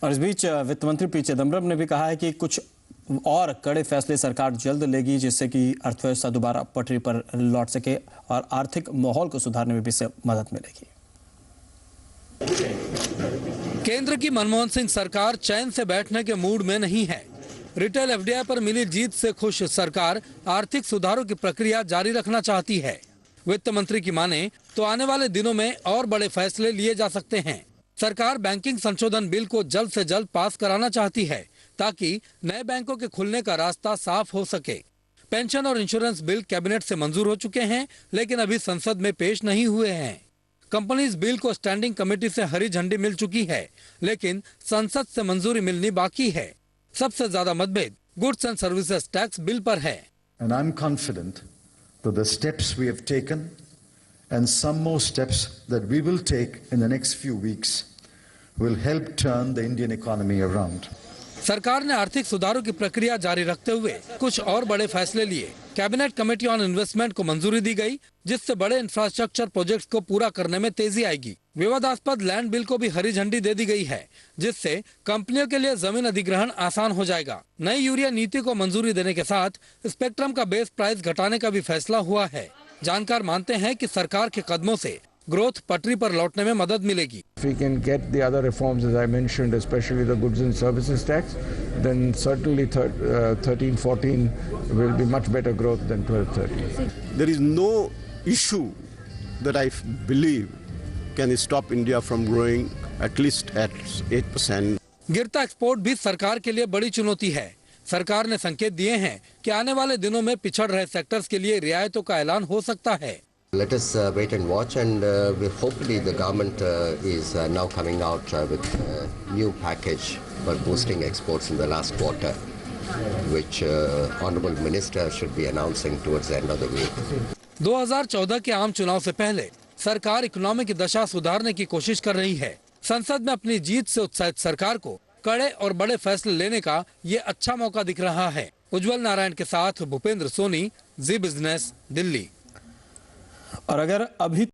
और इस बीच वित्त मंत्री पी चिदम्बरम ने भी कहा है कि कुछ और कड़े फैसले सरकार जल्द लेगी, जिससे कि अर्थव्यवस्था दोबारा पटरी पर लौट सके और आर्थिक माहौल को सुधारने में भी इससे मदद मिलेगी। केंद्र की मनमोहन सिंह सरकार चैन से बैठने के मूड में नहीं है। रिटेल एफडीआई पर मिली जीत से खुश सरकार आर्थिक सुधारों की प्रक्रिया जारी रखना चाहती है। वित्त मंत्री की माने तो आने वाले दिनों में और बड़े फैसले लिए जा सकते हैं। सरकार बैंकिंग संशोधन बिल को जल्द से जल्द पास कराना चाहती है ताकि नए बैंकों के खुलने का रास्ता साफ हो सके। पेंशन और इंश्योरेंस बिल कैबिनेट से मंजूर हो चुके हैं, लेकिन अभी संसद में पेश नहीं हुए हैं। कंपनीज बिल को स्टैंडिंग कमेटी से हरी झंडी मिल चुकी है, लेकिन संसद से मंजूरी मिलनी बाकी है। सबसे ज्यादा मतभेद goods and services tax bill पर है। And I'm confident that the steps we have taken and some more steps that we will take in the next few weeks will help turn the Indian economy around. सरकार ने आर्थिक सुधारों की प्रक्रिया जारी रखते हुए कुछ और बड़े फैसले लिए। कैबिनेट कमेटी ऑन इन्वेस्टमेंट को मंजूरी दी गई, जिससे बड़े इंफ्रास्ट्रक्चर प्रोजेक्ट्स को पूरा करने में तेजी आएगी। विवादास्पद लैंड बिल को भी हरी झंडी दे दी गई है, जिससे कंपनियों के लिए जमीन अधिग्रहण आसान हो जाएगा। नई यूरिया नीति को मंजूरी देने के साथ स्पेक्ट्रम का बेस प्राइस घटाने का भी फैसला हुआ है। जानकार मानते हैं कि सरकार के कदमों से ग्रोथ पटरी पर लौटने में मदद मिलेगी। If we can get the other reforms, as I mentioned, especially the goods and services tax, then certainly 13-14 will be much better growth than 12-13. There is no issue that I believe can stop India from growing at least at 8%. गिरता export भी सरकार के लिए बड़ी चुनौती है। सरकार ने संकेत दिए हैं कि आने वाले दिनों में पिछड़ रहे सेक्टर्स के लिए रियायतों का ऐलान हो सकता है। Let us wait and watch, and hopefully the government is now coming out with a new package for boosting exports in the last quarter, which Honourable Minister should be announcing towards the end of the week. 2014 के आम चुनाव से पहले सरकार economy की दशा सुधारने की कोशिश कर रही है। संसद में अपनी जीत से उत्साहित सरकार को कड़े और बड़े फैसले लेने का ये अच्छा मौका दिख रहा है। उज्जवल नारायण के साथ भूपेंद्र सोनी, जी बिजनेस, दिल्ली। और अगर अभी